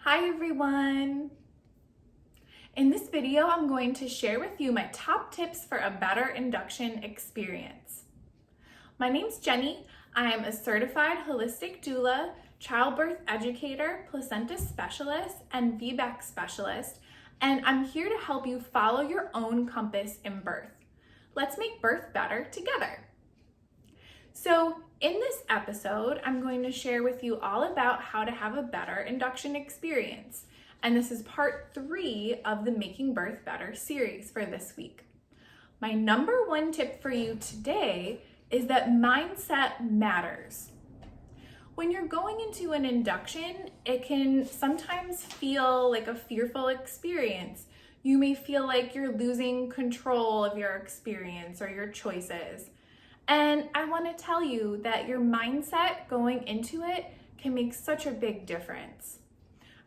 Hi everyone! In this video, I'm going to share with you my top tips for a better induction experience. My name's Jenny. I am a certified holistic doula, childbirth educator, placenta specialist, and VBAC specialist, and I'm here to help you follow your own compass in birth. Let's make birth better together. So in this episode, I'm going to share with you all about how to have a better induction experience. And this is part 3 of the Making Birth Better series for this week. My number 1 tip for you today is that mindset matters. When you're going into an induction, it can sometimes feel like a fearful experience. You may feel like you're losing control of your experience or your choices. And I want to tell you that your mindset going into it can make such a big difference.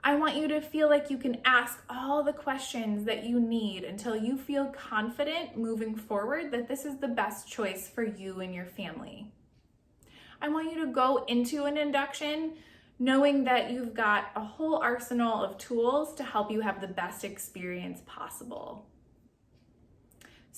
I want you to feel like you can ask all the questions that you need until you feel confident moving forward that this is the best choice for you and your family. I want you to go into an induction knowing that you've got a whole arsenal of tools to help you have the best experience possible.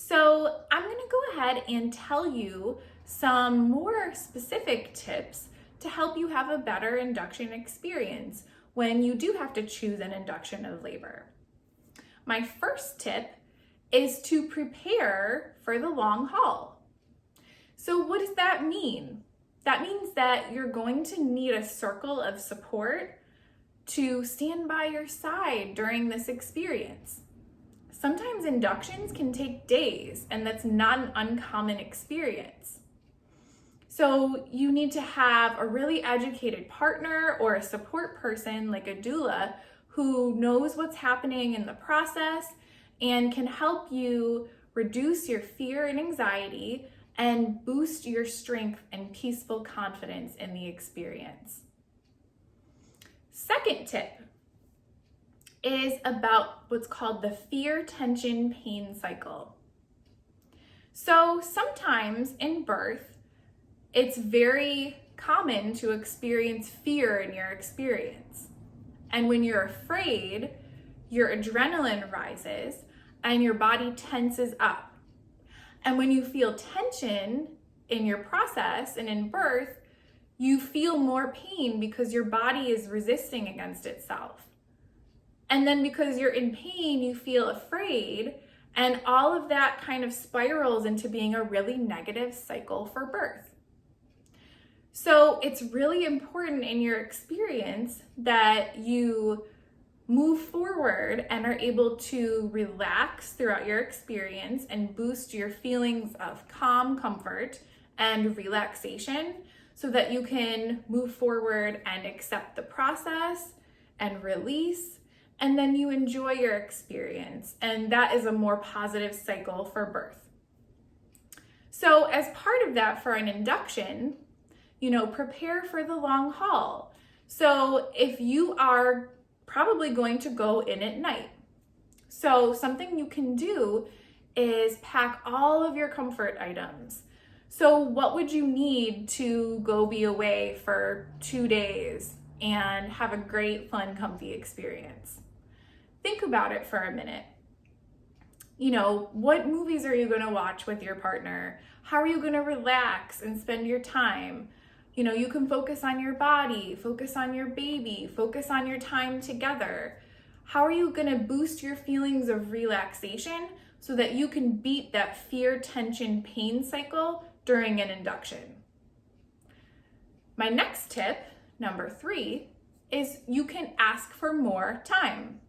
So I'm going to go ahead and tell you some more specific tips to help you have a better induction experience when you do have to choose an induction of labor. My first tip is to prepare for the long haul. So what does that mean? That means that you're going to need a circle of support to stand by your side during this experience. Sometimes inductions can take days, and that's not an uncommon experience. So you need to have a really educated partner or a support person like a doula who knows what's happening in the process and can help you reduce your fear and anxiety and boost your strength and peaceful confidence in the experience. Second tip is about what's called the fear, tension, pain cycle. So sometimes in birth, it's very common to experience fear in your experience. And when you're afraid, your adrenaline rises and your body tenses up. And when you feel tension in your process and in birth, you feel more pain because your body is resisting against itself. And then because you're in pain, you feel afraid, and all of that kind of spirals into being a really negative cycle for birth. So it's really important in your experience that you move forward and are able to relax throughout your experience and boost your feelings of calm, comfort, and relaxation so that you can move forward and accept the process and release. And then you enjoy your experience, and that is a more positive cycle for birth. So as part of that for an induction, prepare for the long haul. So if you are probably going to go in at night, so something you can do is pack all of your comfort items. So what would you need to go be away for 2 days and have a great, fun, comfy experience? Think about it for a minute. What movies are you going to watch with your partner? How are you going to relax and spend your time? You can focus on your body, focus on your baby, focus on your time together. How are you going to boost your feelings of relaxation so that you can beat that fear, tension, pain cycle during an induction? My next tip, number 3, is you can ask for more time.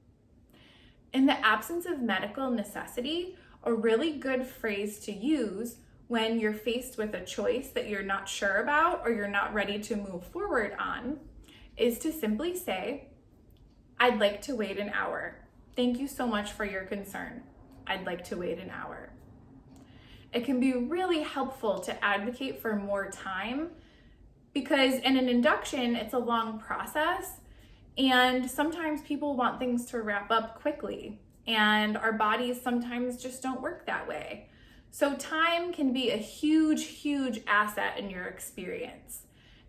In the absence of medical necessity, a really good phrase to use when you're faced with a choice that you're not sure about or you're not ready to move forward on is to simply say, "I'd like to wait an hour. Thank you so much for your concern. I'd like to wait an hour." It can be really helpful to advocate for more time because in an induction, it's a long process. And sometimes people want things to wrap up quickly, and our bodies sometimes just don't work that way. So time can be a huge, huge asset in your experience.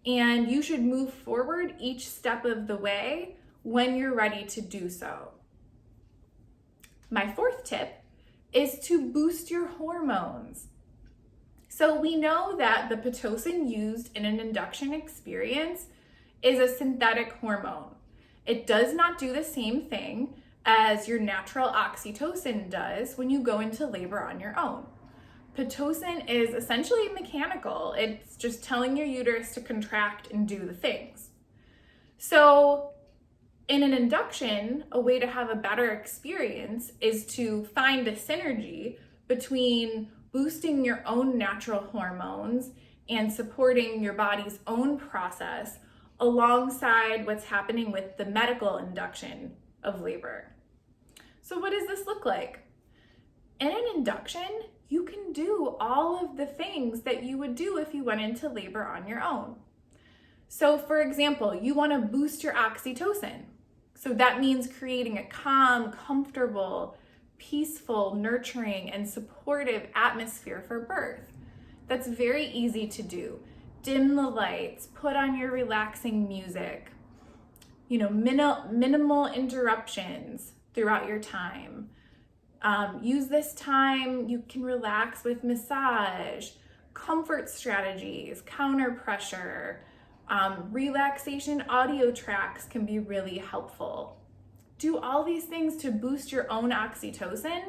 And you should move forward each step of the way when you're ready to do so. My fourth tip is to boost your hormones. So we know that the Pitocin used in an induction experience is a synthetic hormone. It does not do the same thing as your natural oxytocin does when you go into labor on your own. Pitocin is essentially mechanical. It's just telling your uterus to contract and do the things. So in an induction, a way to have a better experience is to find a synergy between boosting your own natural hormones and supporting your body's own process alongside what's happening with the medical induction of labor. So what does this look like? In an induction, you can do all of the things that you would do if you went into labor on your own. So for example, you want to boost your oxytocin. So that means creating a calm, comfortable, peaceful, nurturing, and supportive atmosphere for birth. That's very easy to do. Dim the lights, put on your relaxing music, minimal interruptions throughout your time. Use this time, you can relax with massage, comfort strategies, counter pressure, relaxation audio tracks can be really helpful. Do all these things to boost your own oxytocin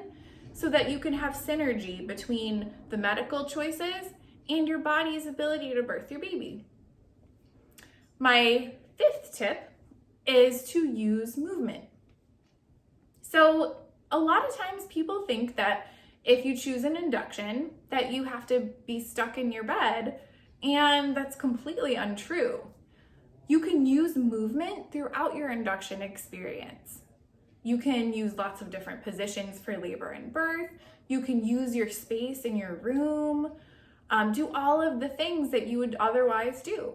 so that you can have synergy between the medical choices and your body's ability to birth your baby. My fifth tip is to use movement. So a lot of times people think that if you choose an induction that you have to be stuck in your bed, and that's completely untrue. You can use movement throughout your induction experience. You can use lots of different positions for labor and birth. You can use your space in your room, do all of the things that you would otherwise do.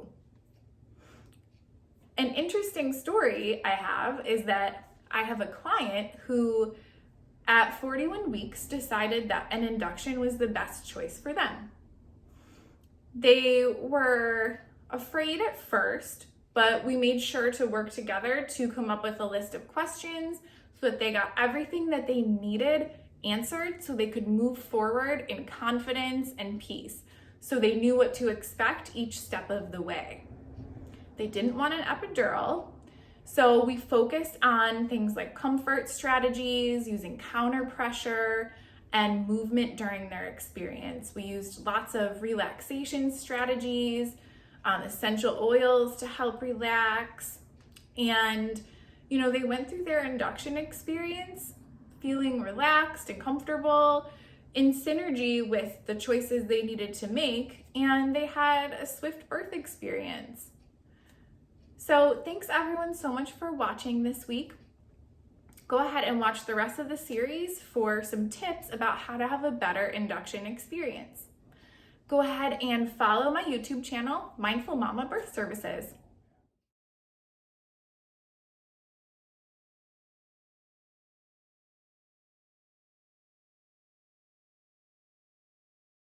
An interesting story I have is that I have a client who at 41 weeks decided that an induction was the best choice for them. They were afraid at first, but we made sure to work together to come up with a list of questions so that they got everything that they needed answered so they could move forward in confidence and peace. So they knew what to expect each step of the way. They didn't want an epidural, so we focused on things like comfort strategies, using counter pressure, and movement during their experience. We used lots of relaxation strategies, essential oils to help relax. And, they went through their induction experience feeling relaxed and comfortable in synergy with the choices they needed to make, and they had a swift birth experience. So thanks everyone so much for watching this week. Go ahead and watch the rest of the series for some tips about how to have a better induction experience. Go ahead and follow my YouTube channel, Mindful Mama Birth Services.